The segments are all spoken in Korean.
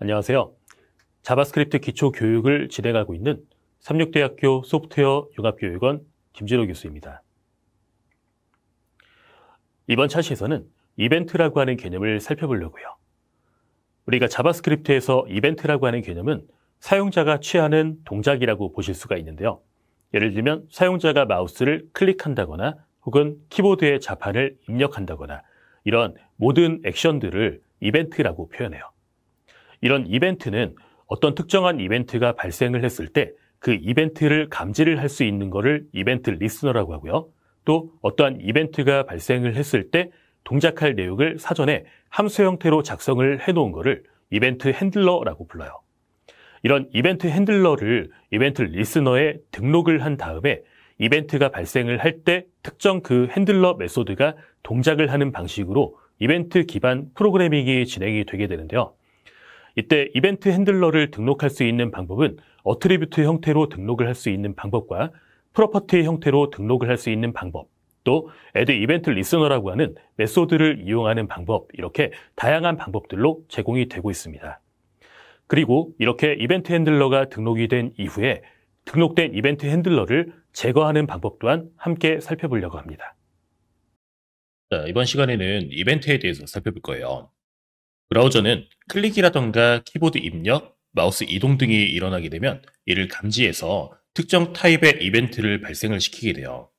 안녕하세요. 자바스크립트 기초 교육을 진행하고 있는 삼육대학교 소프트웨어 융합교육원 김진호 교수입니다. 이번 차시에서는 이벤트라고 하는 개념을 살펴보려고요. 우리가 자바스크립트에서 이벤트라고 하는 개념은 사용자가 취하는 동작이라고 보실 수가 있는데요. 예를 들면 사용자가 마우스를 클릭한다거나 혹은 키보드에 자판을 입력한다거나 이런 모든 액션들을 이벤트라고 표현해요. 이런 이벤트는 어떤 특정한 이벤트가 발생을 했을 때 그 이벤트를 감지를 할 수 있는 것을 이벤트 리스너라고 하고요. 또 어떠한 이벤트가 발생을 했을 때 동작할 내용을 사전에 함수 형태로 작성을 해놓은 것을 이벤트 핸들러라고 불러요. 이런 이벤트 핸들러를 이벤트 리스너에 등록을 한 다음에 이벤트가 발생을 할 때 특정 그 핸들러 메소드가 동작을 하는 방식으로 이벤트 기반 프로그래밍이 진행이 되게 되는데요. 이때 이벤트 핸들러를 등록할 수 있는 방법은 어트리뷰트 형태로 등록을 할 수 있는 방법과 프로퍼티 형태로 등록을 할 수 있는 방법, 또 add 이벤트 리스너라고 하는 메소드를 이용하는 방법, 이렇게 다양한 방법들로 제공이 되고 있습니다. 그리고 이렇게 이벤트 핸들러가 등록이 된 이후에 등록된 이벤트 핸들러를 제거하는 방법 또한 함께 살펴보려고 합니다. 자, 이번 시간에는 이벤트에 대해서 살펴볼 거예요. 브라우저는 클릭이라던가 키보드 입력, 마우스 이동 등이 일어나게 되면 이를 감지해서 특정 타입의 이벤트를 발생을 시키게 돼요.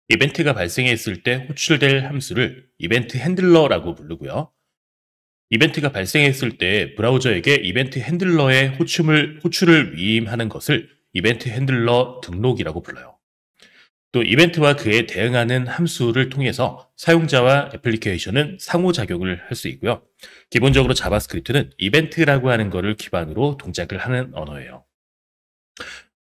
이벤트가 발생했을 때 호출될 함수를 이벤트 핸들러라고 부르고요. 이벤트가 발생했을 때 브라우저에게 이벤트 핸들러의 호출을 위임하는 것을 이벤트 핸들러 등록이라고 불러요. 또 이벤트와 그에 대응하는 함수를 통해서 사용자와 애플리케이션은 상호작용을 할 수 있고요. 기본적으로 자바스크립트는 이벤트라고 하는 것을 기반으로 동작을 하는 언어예요.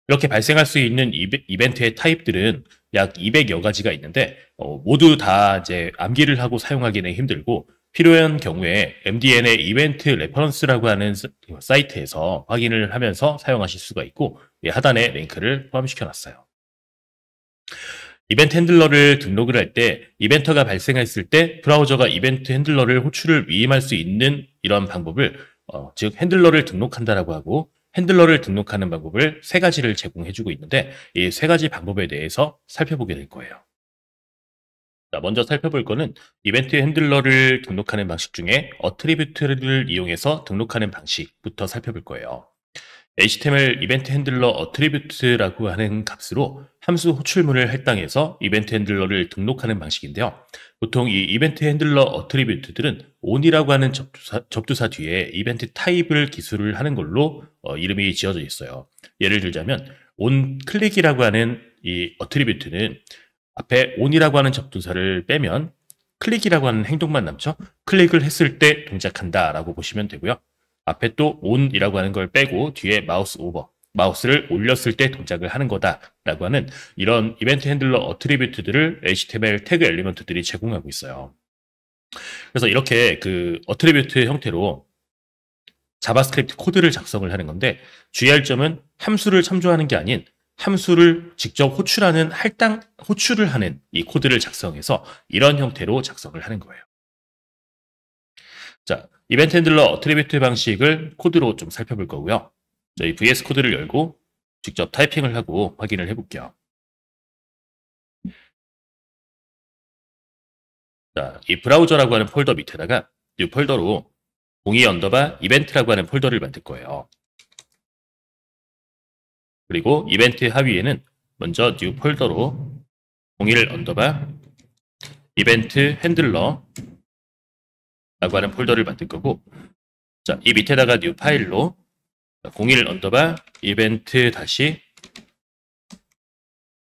이렇게 발생할 수 있는 이벤트의 타입들은 약 200여 가지가 있는데 모두 다 이제 암기를 하고 사용하기는 힘들고 필요한 경우에 MDN의 이벤트 레퍼런스라고 하는 사이트에서 확인을 하면서 사용하실 수가 있고 하단에 링크를 포함시켜 놨어요. 이벤트 핸들러를 등록을 할 때 이벤트가 발생했을 때 브라우저가 이벤트 핸들러를 호출을 위임할 수 있는 이런 방법을 즉 핸들러를 등록한다라고 하고 핸들러를 등록하는 방법을 세 가지를 제공해주고 있는데 이 세 가지 방법에 대해서 살펴보게 될 거예요. 자, 먼저 살펴볼 거는 이벤트 핸들러를 등록하는 방식 중에 어트리뷰트를 이용해서 등록하는 방식부터 살펴볼 거예요. HTML 이벤트 핸들러 어트리뷰트라고 하는 값으로 함수 호출문을 할당해서 이벤트 핸들러를 등록하는 방식인데요. 보통 이 이벤트 핸들러 어트리뷰트들은 on이라고 하는 접두사 뒤에 이벤트 타입을 기술을 하는 걸로 이름이 지어져 있어요. 예를 들자면 on 클릭이라고 하는 이 어트리뷰트는 앞에 on이라고 하는 접두사를 빼면 클릭이라고 하는 행동만 남죠. 클릭을 했을 때 동작한다라고 보시면 되고요. 앞에 또 on이라고 하는 걸 빼고 뒤에 마우스 오버, 마우스를 올렸을 때 동작을 하는 거다라고 하는 이런 이벤트 핸들러 어트리뷰트들을 HTML 태그 엘리먼트들이 제공하고 있어요. 그래서 이렇게 그 어트리뷰트 형태로 자바스크립트 코드를 작성을 하는 건데 주의할 점은 함수를 참조하는 게 아닌 함수를 직접 호출을 하는 이 코드를 작성해서 이런 형태로 작성을 하는 거예요. 자, 이벤트 핸들러 어트리뷰트 방식을 코드로 좀 살펴볼 거고요. 저희 VS 코드를 열고 직접 타이핑을 하고 확인을 해볼게요. 자, 이 브라우저라고 하는 폴더 밑에다가 이 폴더로 02_이벤트라고 하는 폴더를 만들 거예요. 그리고 이벤트 하위에는 먼저 뉴 폴더로 01_이벤트 핸들러 라고 하는 폴더를 만들 거고, 자, 이 밑에다가 뉴 파일로 01_이벤트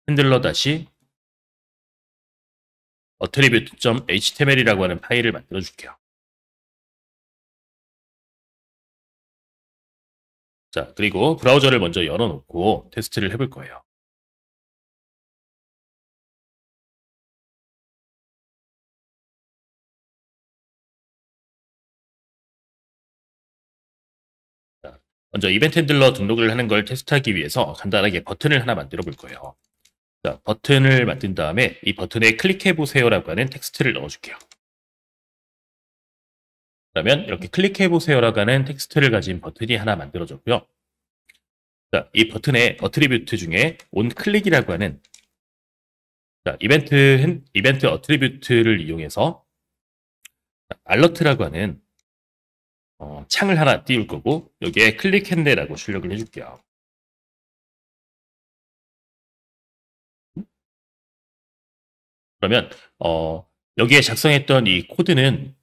핸들러 attribute.html이라고 하는 파일을 만들어 줄게요. 자, 그리고 브라우저를 먼저 열어놓고 테스트를 해볼 거예요. 자, 먼저 이벤트 핸들러 등록을 하는 걸 테스트하기 위해서 간단하게 버튼을 하나 만들어 볼 거예요. 자, 버튼을 만든 다음에 이 버튼에 클릭해 보세요라고 하는 텍스트를 넣어줄게요. 그러면 이렇게 클릭해보세요라고 하는 텍스트를 가진 버튼이 하나 만들어졌고요. 자, 이 버튼의 어트리뷰트 중에 onClick이라고 하는 자, 이벤트 어트리뷰트를 이용해서 알러트라고 하는 창을 하나 띄울 거고 여기에 클릭했네라고 출력을 해줄게요. 그러면 여기에 작성했던 이 코드는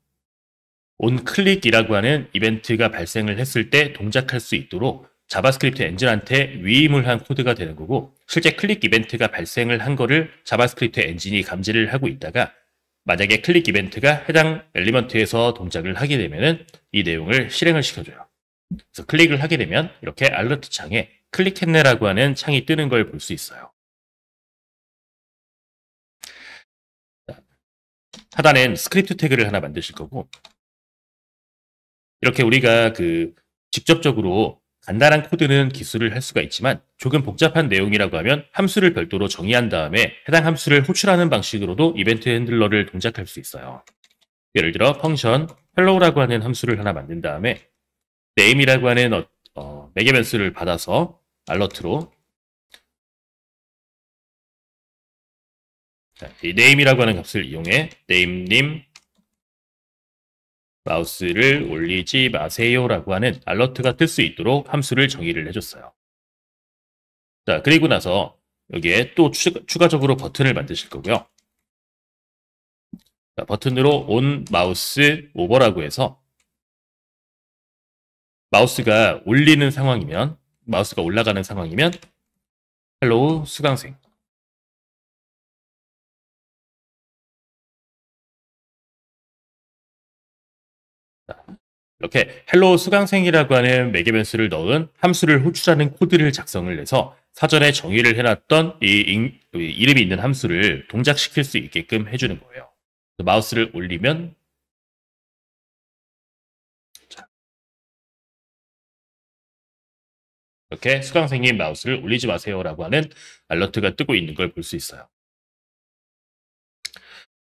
onClick이라고 하는 이벤트가 발생을 했을 때 동작할 수 있도록 자바스크립트 엔진한테 위임을 한 코드가 되는 거고 실제 클릭 이벤트가 발생을 한 거를 자바스크립트 엔진이 감지를 하고 있다가 만약에 클릭 이벤트가 해당 엘리먼트에서 동작을 하게 되면은 이 내용을 실행을 시켜줘요. 그래서 클릭을 하게 되면 이렇게 알러트 창에 클릭했네라고 하는 창이 뜨는 걸 볼 수 있어요. 하단엔 스크립트 태그를 하나 만드실 거고 이렇게 우리가 직접적으로 간단한 코드는 기술을 할 수가 있지만 조금 복잡한 내용이라고 하면 함수를 별도로 정의한 다음에 해당 함수를 호출하는 방식으로도 이벤트 핸들러를 동작할 수 있어요. 예를 들어 펑션 hello라고 하는 함수를 하나 만든 다음에 name이라고 하는 매개 변수를 받아서 알러트로 이 name이라고 하는 값을 이용해 name님 마우스를 올리지 마세요라고 하는 알러트가 뜰 수 있도록 함수를 정의를 해줬어요. 자, 그리고 나서 여기에 또 추가적으로 버튼을 만드실 거고요. 자, 버튼으로 on 마우스 오버라고 해서 마우스가 올라가는 상황이면 헬로우 수강생 이렇게 헬로우 수강생이라고 하는 매개 변수를 넣은 함수를 호출하는 코드를 작성을 해서 사전에 정의를 해놨던 이 이름이 있는 함수를 동작시킬 수 있게끔 해주는 거예요. 마우스를 올리면 이렇게 수강생님 마우스를 올리지 마세요라고 하는 알러트가 뜨고 있는 걸 볼 수 있어요.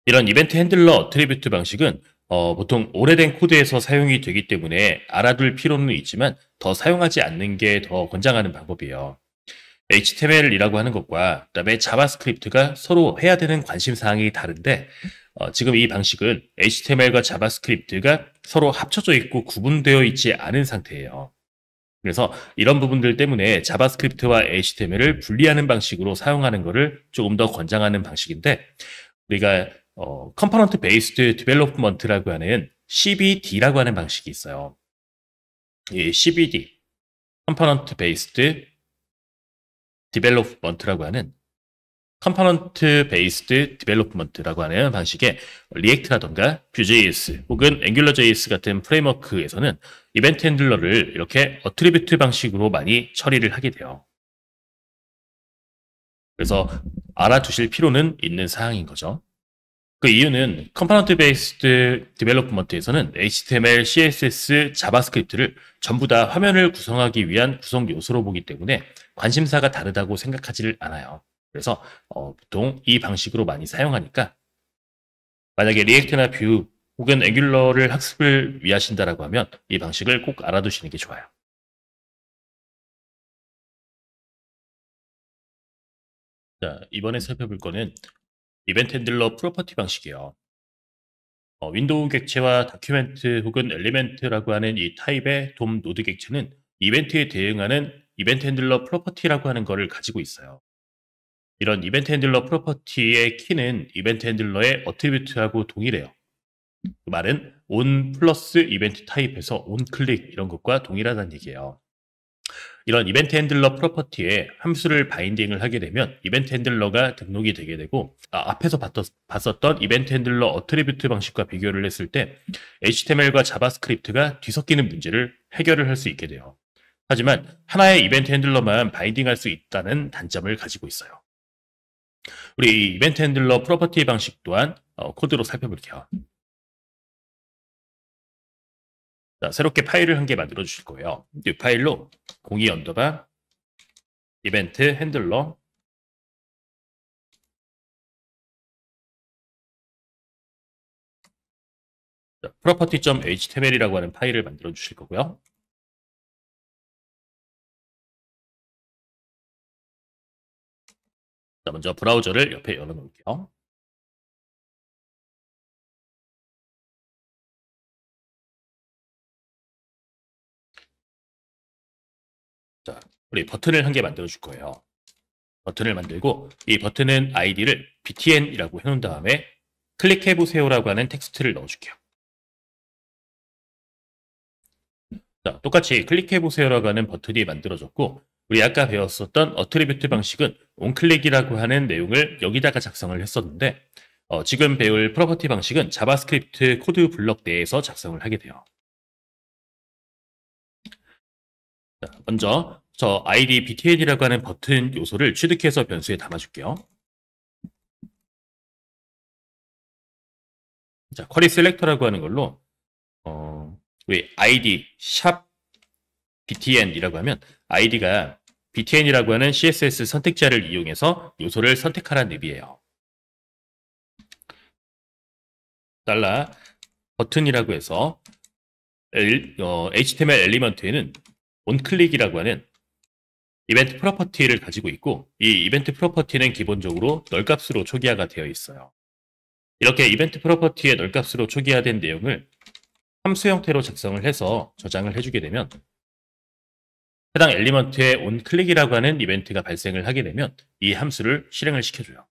이런 이벤트 핸들러 어트리뷰트 방식은 보통 오래된 코드에서 사용이 되기 때문에 알아둘 필요는 있지만 더 사용하지 않는 게 더 권장하는 방법이에요. HTML이라고 하는 것과 그다음에 자바스크립트가 서로 해야 되는 관심사항이 다른데 지금 이 방식은 HTML과 자바스크립트가 서로 합쳐져 있고 구분되어 있지 않은 상태예요. 그래서 이런 부분들 때문에 자바스크립트와 HTML을 분리하는 방식으로 사용하는 것을 조금 더 권장하는 방식인데 우리가 컴포넌트 베이스드 디벨롭먼트라고 하는 CBD라고 하는 방식이 있어요. 이 CBD, 컴포넌트 베이스드 디벨롭먼트라고 하는 컴포넌트 베이스드 디벨롭먼트라고 하는 방식의 리액트라던가 뷰JS 혹은 앵귤러JS 같은 프레임워크에서는 이벤트 핸들러를 이렇게 어트리뷰트 방식으로 많이 처리를 하게 돼요. 그래서 알아두실 필요는 있는 사항인 거죠. 그 이유는 컴포넌트 베이스드 디벨롭먼트에서는 HTML, CSS, 자바스크립트를 전부 다 화면을 구성하기 위한 구성 요소로 보기 때문에 관심사가 다르다고 생각하지를 않아요. 그래서 보통 이 방식으로 많이 사용하니까 만약에 리액트나 뷰 혹은 앵귤러를 학습을 위하신다라고 하면 이 방식을 꼭 알아두시는 게 좋아요. 자, 이번에 살펴볼 거는 이벤트 핸들러 프로퍼티 방식이에요. 윈도우 객체와 다큐멘트 혹은 엘리멘트라고 하는 이 타입의 돔 노드 객체는 이벤트에 대응하는 이벤트 핸들러 프로퍼티라고 하는 것을 가지고 있어요. 이런 이벤트 핸들러 프로퍼티의 키는 이벤트 핸들러의 어트리뷰트하고 동일해요. 그 말은 on 플러스 이벤트 타입에서 on 클릭 이런 것과 동일하다는 얘기예요. 이런 이벤트 핸들러 프로퍼티에 함수를 바인딩을 하게 되면 이벤트 핸들러가 등록이 되게 되고 앞에서 봤었던 이벤트 핸들러 어트리뷰트 방식과 비교를 했을 때 HTML과 자바스크립트가 뒤섞이는 문제를 해결을 할 수 있게 돼요. 하지만 하나의 이벤트 핸들러만 바인딩할 수 있다는 단점을 가지고 있어요. 우리 이 이벤트 핸들러 프로퍼티 방식 또한 코드로 살펴볼게요. 자, 새롭게 파일을 한 개 만들어 주실 거예요. 이 파일로 02 언더바 이벤트 핸들러 property.html이라고 하는 파일을 만들어 주실 거고요. 자, 먼저 브라우저를 옆에 열어 놓을게요. 자, 우리 버튼을 한 개 만들어 줄 거예요. 버튼을 만들고 이 버튼은 아이디를 btn이라고 해놓은 다음에 클릭해보세요라고 하는 텍스트를 넣어줄게요. 자, 똑같이 클릭해보세요라고 하는 버튼이 만들어졌고 우리 아까 배웠었던 어트리뷰트 방식은 onClick이라고 하는 내용을 여기다가 작성을 했었는데 지금 배울 프로퍼티 방식은 자바스크립트 코드 블럭 내에서 작성을 하게 돼요. 자, 먼저 저 id btn이라고 하는 버튼 요소를 취득해서 변수에 담아줄게요. 자, 쿼리 셀렉터라고 하는 걸로 우리 id 샵 btn이라고 하면 id가 btn이라고 하는 css 선택자를 이용해서 요소를 선택하라는 의미예요. 달러 버튼이라고 해서 HTML 엘리먼트에는 onClick이라고 하는 이벤트 프로퍼티를 가지고 있고 이 이벤트 프로퍼티는 기본적으로 널값으로 초기화가 되어 있어요. 이렇게 이벤트 프로퍼티의 널값으로 초기화된 내용을 함수 형태로 작성을 해서 저장을 해주게 되면 해당 엘리먼트에 onClick이라고 하는 이벤트가 발생을 하게 되면 이 함수를 실행을 시켜줘요.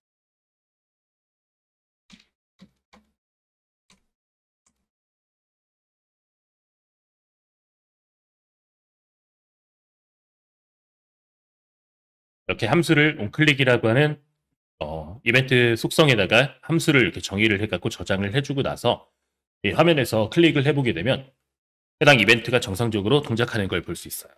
이렇게 함수를 onClick이라고 하는 이벤트 속성에다가 함수를 이렇게 정의를 해갖고 저장을 해주고 나서 이 화면에서 클릭을 해보게 되면 해당 이벤트가 정상적으로 동작하는 걸 볼 수 있어요.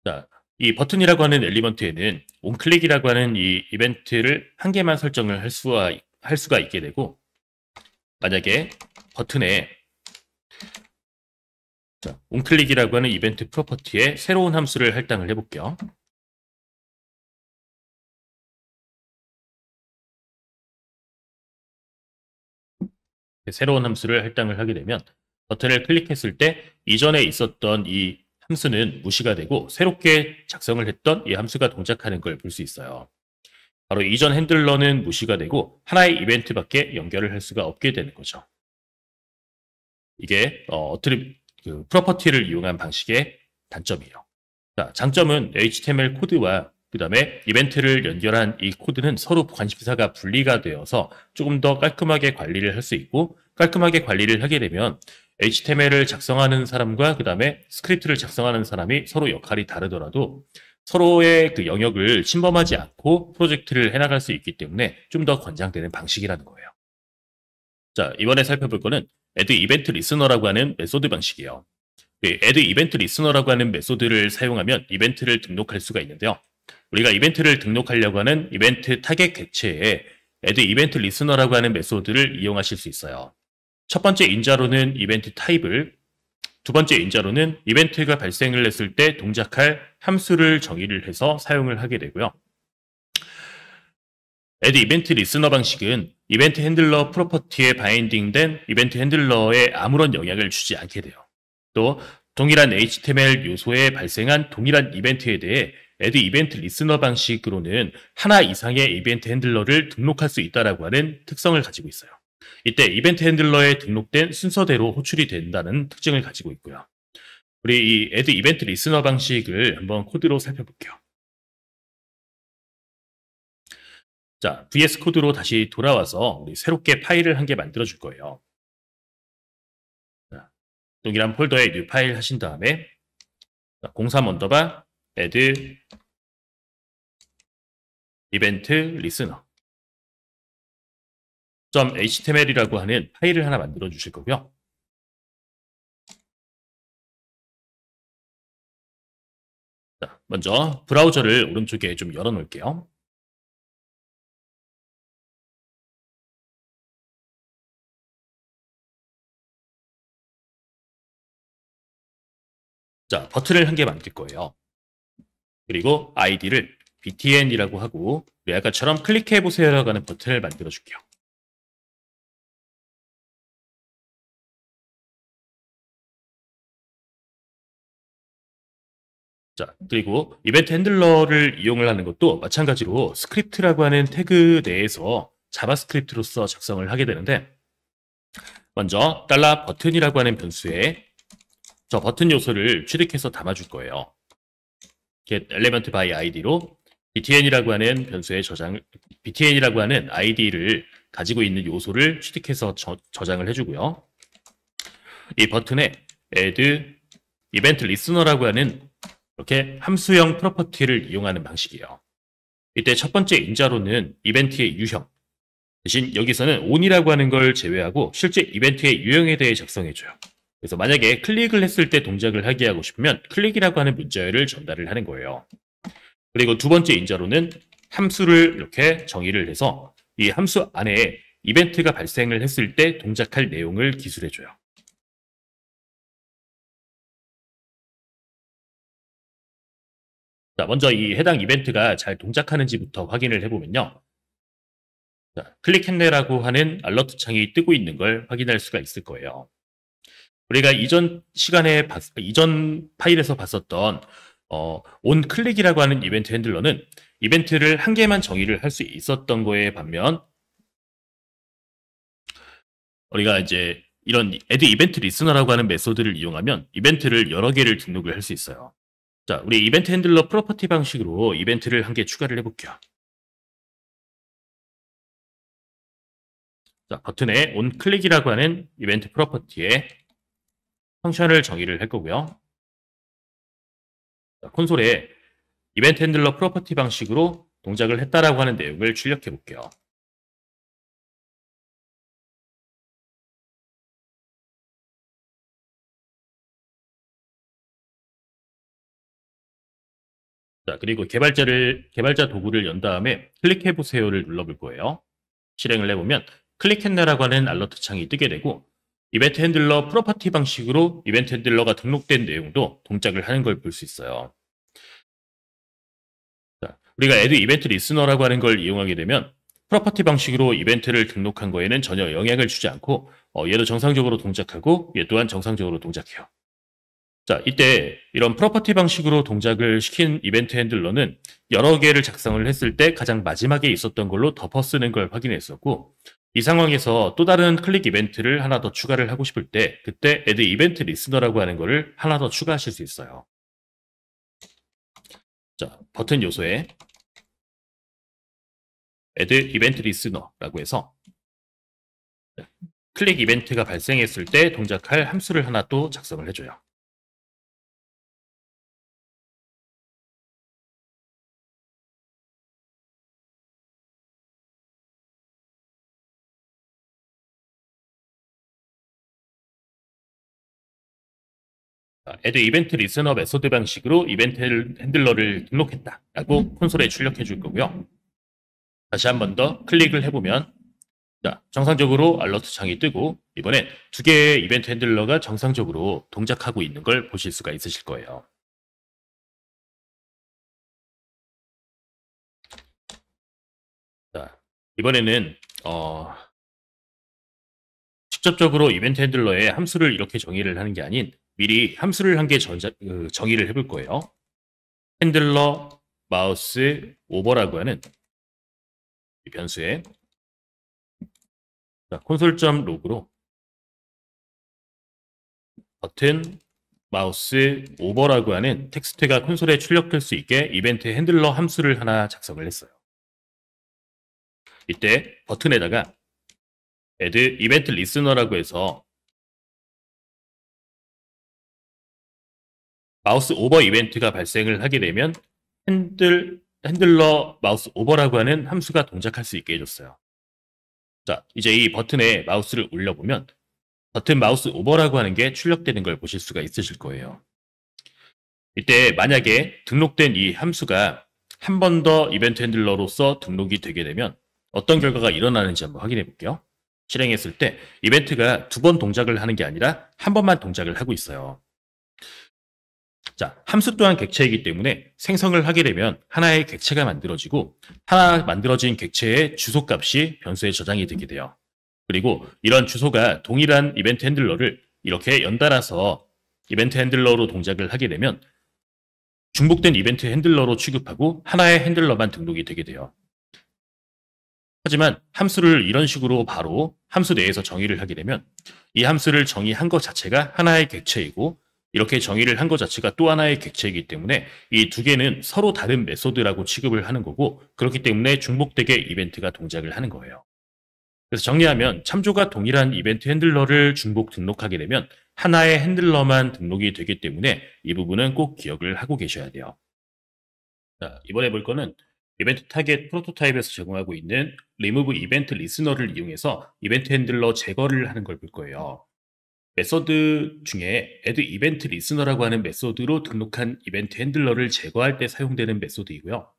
자, 이 버튼이라고 하는 엘리먼트에는 onClick이라고 하는 이 이벤트를 한 개만 설정을 할 수가 있게 되고 만약에 버튼에 자, onClick이라고 하는 이벤트 프로퍼티에 새로운 함수를 할당을 해볼게요. 새로운 함수를 할당을 하게 되면 버튼을 클릭했을 때 이전에 있었던 이 함수는 무시가 되고 새롭게 작성을 했던 이 함수가 동작하는 걸 볼 수 있어요. 바로 이전 핸들러는 무시가 되고 하나의 이벤트밖에 연결을 할 수가 없게 되는 거죠. 이게 프로퍼티를 이용한 방식의 단점이에요. 자, 장점은 HTML 코드와 그 다음에 이벤트를 연결한 이 코드는 서로 관심사가 분리가 되어서 조금 더 깔끔하게 관리를 할 수 있고 깔끔하게 관리를 하게 되면 HTML을 작성하는 사람과 그 다음에 스크립트를 작성하는 사람이 서로 역할이 다르더라도 서로의 그 영역을 침범하지 않고 프로젝트를 해나갈 수 있기 때문에 좀 더 권장되는 방식이라는 거예요. 자, 이번에 살펴볼 거는 add event listener라고 하는 메소드 방식이에요. add event listener라고 하는 메소드를 사용하면 이벤트를 등록할 수가 있는데요. 우리가 이벤트를 등록하려고 하는 이벤트 타겟 객체에 add event listener라고 하는 메소드를 이용하실 수 있어요. 첫 번째 인자로는 이벤트 타입을, 두 번째 인자로는 이벤트가 발생을 했을 때 동작할 함수를 정의를 해서 사용을 하게 되고요. add event listener 방식은 이벤트 핸들러 프로퍼티에 바인딩된 이벤트 핸들러에 아무런 영향을 주지 않게 돼요. 또 동일한 HTML 요소에 발생한 동일한 이벤트에 대해 add event listener 방식으로는 하나 이상의 이벤트 핸들러를 등록할 수 있다라고 하는 특성을 가지고 있어요. 이때 이벤트 핸들러에 등록된 순서대로 호출이 된다는 특징을 가지고 있고요. 우리 이 add event listener 방식을 한번 코드로 살펴볼게요. 자, VS 코드로 다시 돌아와서 우리 새롭게 파일을 한 개 만들어 줄 거예요. 자, 동일한 폴더에 new 파일 하신 다음에 03 언더바 add event listener .html이라고 하는 파일을 하나 만들어 주실 거고요. 자, 먼저 브라우저를 오른쪽에 좀 열어 놓을게요. 자, 버튼을 한 개 만들 거예요. 그리고 아이디를 btn이라고 하고 우리 아까처럼 클릭해보세요라고 하는 버튼을 만들어 줄게요. 자, 그리고 이벤트 핸들러를 이용을 하는 것도 마찬가지로 스크립트라고 하는 태그 내에서 자바스크립트로서 작성을 하게 되는데, 먼저 $버튼이라고 하는 변수에 저 버튼 요소를 취득해서 담아줄 거예요. get element by id로 btn이라고 하는 변수에 btn이라고 하는 id를 가지고 있는 요소를 취득해서 저장을 해주고요. 이 버튼에 add event listener라고 하는 이렇게 함수형 프로퍼티를 이용하는 방식이에요. 이때 첫 번째 인자로는 이벤트의 유형, 대신 여기서는 on이라고 하는 걸 제외하고 실제 이벤트의 유형에 대해 작성해줘요. 그래서 만약에 클릭을 했을 때 동작을 하게 하고 싶으면 클릭이라고 하는 문자열을 전달을 하는 거예요. 그리고 두 번째 인자로는 함수를 이렇게 정의를 해서 이 함수 안에 이벤트가 발생을 했을 때 동작할 내용을 기술해줘요. 자, 먼저 이 해당 이벤트가 잘 동작하는지부터 확인을 해보면요. 자, 클릭했네라고 하는 알러트 창이 뜨고 있는 걸 확인할 수가 있을 거예요. 우리가 이전 파일에서 봤었던 onClick이라고 하는 이벤트 핸들러는 이벤트를 한 개만 정의를 할 수 있었던 거에 반면, 우리가 이제 이런 add event listener라고 하는 메소드를 이용하면 이벤트를 여러 개를 등록을 할 수 있어요. 자, 우리 이벤트 핸들러 프로퍼티 방식으로 이벤트를 한 개 추가를 해볼게요. 자, 버튼에 onClick이라고 하는 이벤트 프로퍼티에 펑션을 정의를 할 거고요. 자, 콘솔에 이벤트 핸들러 프로퍼티 방식으로 동작을 했다라고 하는 내용을 출력해 볼게요. 자, 그리고 개발자 도구를 연 다음에 클릭해 보세요를 눌러볼 거예요. 실행을 해보면 클릭했네라고 하는 알러트 창이 뜨게 되고, 이벤트 핸들러 프로퍼티 방식으로 이벤트 핸들러가 등록된 내용도 동작을 하는 걸 볼 수 있어요. 자, 우리가 add event listener라고 하는 걸 이용하게 되면 프로퍼티 방식으로 이벤트를 등록한 거에는 전혀 영향을 주지 않고 얘도 정상적으로 동작하고 얘 또한 정상적으로 동작해요. 자, 이때 이런 프로퍼티 방식으로 동작을 시킨 이벤트 핸들러는 여러 개를 작성을 했을 때 가장 마지막에 있었던 걸로 덮어 쓰는 걸 확인했었고, 이 상황에서 또 다른 클릭 이벤트를 하나 더 추가를 하고 싶을 때 그때 add event listener라고 하는 거를 하나 더 추가하실 수 있어요. 자, 버튼 요소에 add event listener라고 해서 클릭 이벤트가 발생했을 때 동작할 함수를 하나 또 작성을 해줘요. add event listener 메소드 방식으로 이벤트 핸들러를 등록했다라고 콘솔에 출력해 줄 거고요. 다시 한 번 더 클릭을 해보면, 자, 정상적으로 알러트 창이 뜨고 이번엔 두 개의 이벤트 핸들러가 정상적으로 동작하고 있는 걸 보실 수가 있으실 거예요. 자, 이번에는 직접적으로 이벤트 핸들러에 함수를 이렇게 정의를 하는 게 아닌 미리 함수를 한 개 정의를 해볼 거예요. 핸들러 마우스 오버라고 하는 이 변수에 콘솔.log로 버튼 마우스 오버라고 하는 텍스트가 콘솔에 출력될 수 있게 이벤트 핸들러 함수를 하나 작성을 했어요. 이때 버튼에다가 add event listener라고 해서 마우스 오버 이벤트가 발생을 하게 되면 핸들러 마우스 오버라고 하는 함수가 동작할 수 있게 해줬어요. 자, 이제 이 버튼에 마우스를 올려보면 버튼 마우스 오버라고 하는 게 출력되는 걸 보실 수가 있으실 거예요. 이때 만약에 등록된 이 함수가 한 번 더 이벤트 핸들러로서 등록이 되게 되면 어떤 결과가 일어나는지 한번 확인해 볼게요. 실행했을 때 이벤트가 두 번 동작을 하는 게 아니라 한 번만 동작을 하고 있어요. 자, 함수 또한 객체이기 때문에 생성을 하게 되면 하나의 객체가 만들어지고 하나 만들어진 객체의 주소값이 변수에 저장이 되게 돼요. 그리고 이런 주소가 동일한 이벤트 핸들러를 이렇게 연달아서 이벤트 핸들러로 동작을 하게 되면 중복된 이벤트 핸들러로 취급하고 하나의 핸들러만 등록이 되게 돼요. 하지만 함수를 이런 식으로 바로 함수 내에서 정의를 하게 되면 이 함수를 정의한 것 자체가 하나의 객체이고 이렇게 정의를 한 것 자체가 또 하나의 객체이기 때문에 이 두 개는 서로 다른 메소드라고 취급을 하는 거고 그렇기 때문에 중복되게 이벤트가 동작을 하는 거예요. 그래서 정리하면 참조가 동일한 이벤트 핸들러를 중복 등록하게 되면 하나의 핸들러만 등록이 되기 때문에 이 부분은 꼭 기억을 하고 계셔야 돼요. 자, 이번에 볼 거는 이벤트 타겟 프로토타입에서 제공하고 있는 remove 이벤트 리스너를 이용해서 이벤트 핸들러 제거를 하는 걸 볼 거예요. 메소드 중에 add 이벤트 리스너라고 하는 메소드로 등록한 이벤트 핸들러를 제거할 때 사용되는 메소드이고요.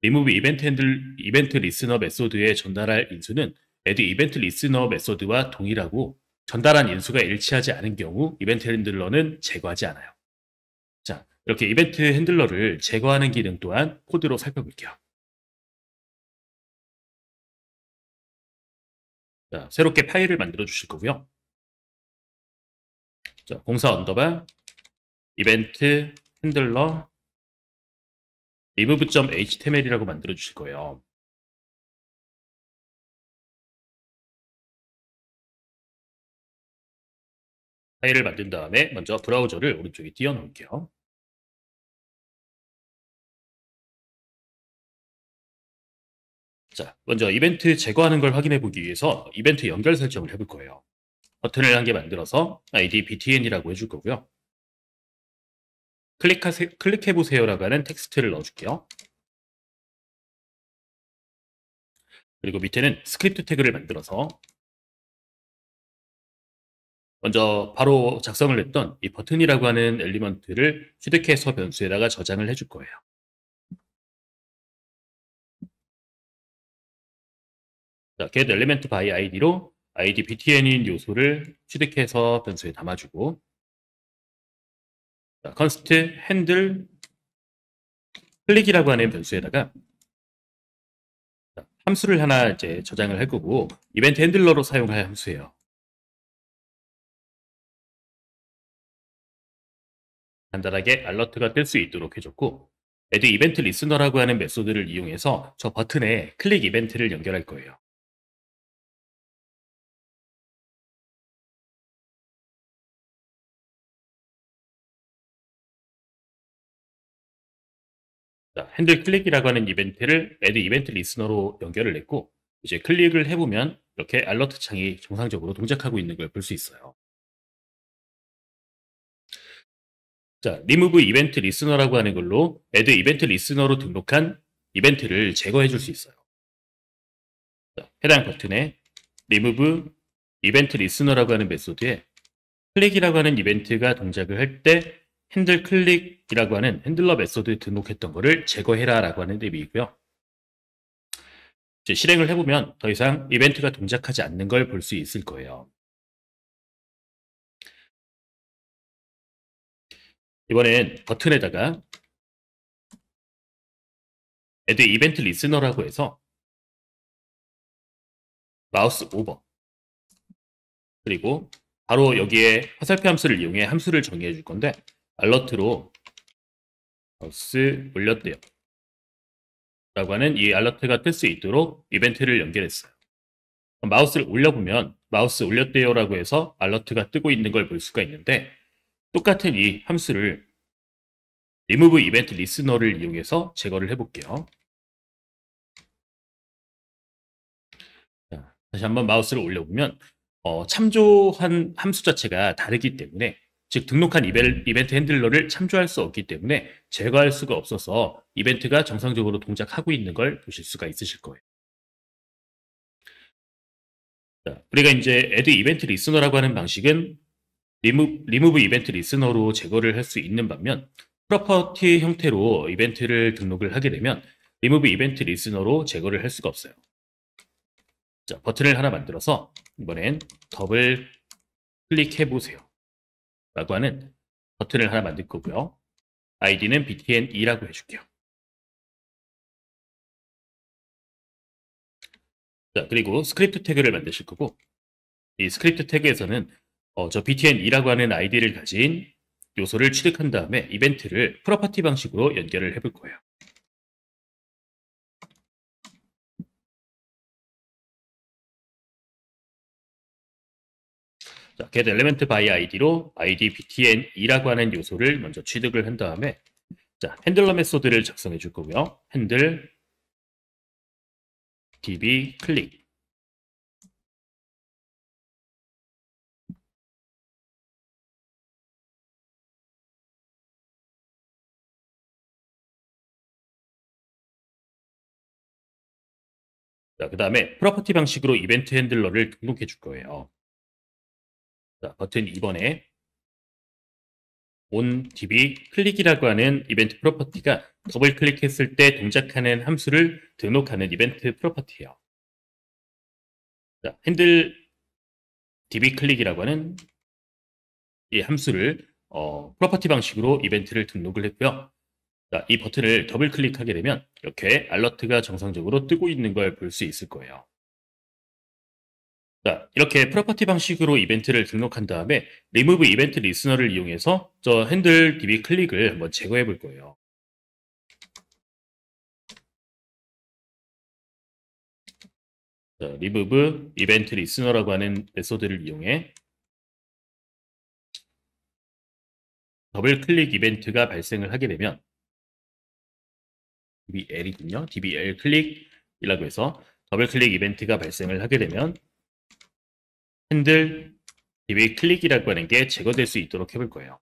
remove 이벤트 리스너 메소드에 전달할 인수는 add 이벤트 리스너 메소드와 동일하고 전달한 인수가 일치하지 않은 경우 이벤트 핸들러는 제거하지 않아요. 자, 이렇게 이벤트 핸들러를 제거하는 기능 또한 코드로 살펴볼게요. 자, 새롭게 파일을 만들어 주실 거고요. 자, 공사 언더바 이벤트 핸들러 remove.html이라고 만들어 주실 거예요. 파일을 만든 다음에 먼저 브라우저를 오른쪽에 띄워 놓을게요. 자, 먼저 이벤트 제거하는 걸 확인해 보기 위해서 이벤트 연결 설정을 해볼 거예요. 버튼을 한 개 만들어서 id btn이라고 해줄 거고요. 클릭해보세요라고 하는 텍스트를 넣어줄게요. 그리고 밑에는 스크립트 태그를 만들어서 먼저 바로 작성을 했던 이 버튼이라고 하는 엘리먼트를 취득해서 변수에다가 저장을 해줄 거예요. 자, get element by id로 id btn인 요소를 취득해서 변수에 담아주고 자, const handle 클릭이라고 하는 변수에다가 자, 함수를 하나 이제 저장을 할 거고 이벤트 핸들러로 사용할 함수예요. 간단하게 알러트가 뜰 수 있도록 해줬고 add 이벤트 리스너라고 하는 메소드를 이용해서 저 버튼에 클릭 이벤트를 연결할 거예요. 자, 핸들 클릭이라고 하는 이벤트를 add 이벤트 리스너로 연결을 했고 이제 클릭을 해보면 이렇게 알러트 창이 정상적으로 동작하고 있는 걸 볼 수 있어요. 자, remove 이벤트 리스너라고 하는 걸로 add 이벤트 리스너로 등록한 이벤트를 제거해 줄 수 있어요. 자, 해당 버튼에 remove 이벤트 리스너라고 하는 메소드에 클릭이라고 하는 이벤트가 동작을 할 때 핸들 클릭이라고 하는 핸들러 메소드 등록했던 거를 제거해라 라고 하는 의미이고요. 이제 실행을 해보면 더 이상 이벤트가 동작하지 않는 걸 볼 수 있을 거예요. 이번엔 버튼에다가 add 이벤트 리스너라고 해서 마우스 오버 그리고 바로 여기에 화살표 함수를 이용해 함수를 정의해 줄 건데 알러트로 마우스 올렸대요 라고 하는 이 알러트가 뜰 수 있도록 이벤트를 연결했어요. 마우스를 올려보면 마우스 올렸대요 라고 해서 알러트가 뜨고 있는 걸 볼 수가 있는데 똑같은 이 함수를 remove 이벤트 리스너를 이용해서 제거를 해볼게요. 자, 다시 한번 마우스를 올려보면 참조한 함수 자체가 다르기 때문에 즉 등록한 이벤트 핸들러를 참조할 수 없기 때문에 제거할 수가 없어서 이벤트가 정상적으로 동작하고 있는 걸 보실 수가 있으실 거예요. 자, 우리가 이제 add 이벤트 리스너라고 하는 방식은 remove 이벤트 리스너로 제거를 할 수 있는 반면 프로퍼티 형태로 이벤트를 등록을 하게 되면 remove 이벤트 리스너로 제거를 할 수가 없어요. 자, 버튼을 하나 만들어서 이번엔 더블 클릭해 보세요 라고 하는 버튼을 하나 만들 거고요. id는 btn2라고 해줄게요. 자, 그리고 스크립트 태그를 만드실 거고 이 스크립트 태그에서는 저 btn2라고 하는 id를 가진 요소를 취득한 다음에 이벤트를 프로퍼티 방식으로 연결을 해볼 거예요. 자, get element by id로 id btn2라고 하는 요소를 먼저 취득을 한 다음에 자, 핸들러 메소드를 작성해 줄 거고요. 핸들 db 클릭 자, 그 다음에 프로퍼티 방식으로 이벤트 핸들러를 등록해 줄 거예요. 자, 버튼 2번에 onDB 클릭이라고 하는 이벤트 프로퍼티가 더블 클릭했을 때 동작하는 함수를 등록하는 이벤트 프로퍼티예요. 자, 핸들 db 클릭이라고 하는 이 함수를 프로퍼티 방식으로 이벤트를 등록을 했고요. 자, 이 버튼을 더블 클릭하게 되면 이렇게 알러트가 정상적으로 뜨고 있는 걸 볼 수 있을 거예요. 자, 이렇게 프로퍼티 방식으로 이벤트를 등록한 다음에 remove 이벤트 리스너를 이용해서 저 핸들 db 클릭을 한번 제거해 볼 거예요. 자, remove 이벤트 리스너라고 하는 메소드를 이용해 더블 클릭 이벤트가 발생을 하게 되면 dbl이군요. dbl 클릭이라고 해서 더블 클릭 이벤트가 발생을 하게 되면 핸들 db 클릭이라고 하는 게 제거될 수 있도록 해볼 거예요.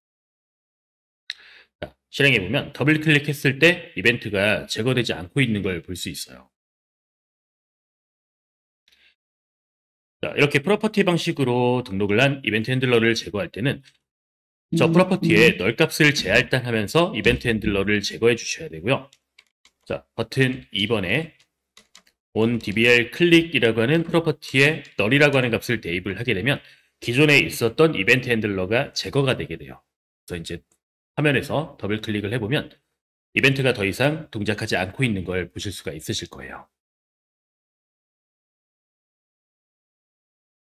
자, 실행해보면 더블 클릭했을 때 이벤트가 제거되지 않고 있는 걸 볼 수 있어요. 자, 이렇게 프로퍼티 방식으로 등록을 한 이벤트 핸들러를 제거할 때는 저 프로퍼티에 널 값을 재할당하면서 이벤트 핸들러를 제거해 주셔야 되고요. 자, 버튼 2번에 onDBL 클릭이라고 하는 프로퍼티에 널이라고 하는 값을 대입을 하게 되면 기존에 있었던 이벤트 핸들러가 제거가 되게 돼요. 그래서 이제 화면에서 더블 클릭을 해보면 이벤트가 더 이상 동작하지 않고 있는 걸 보실 수가 있으실 거예요.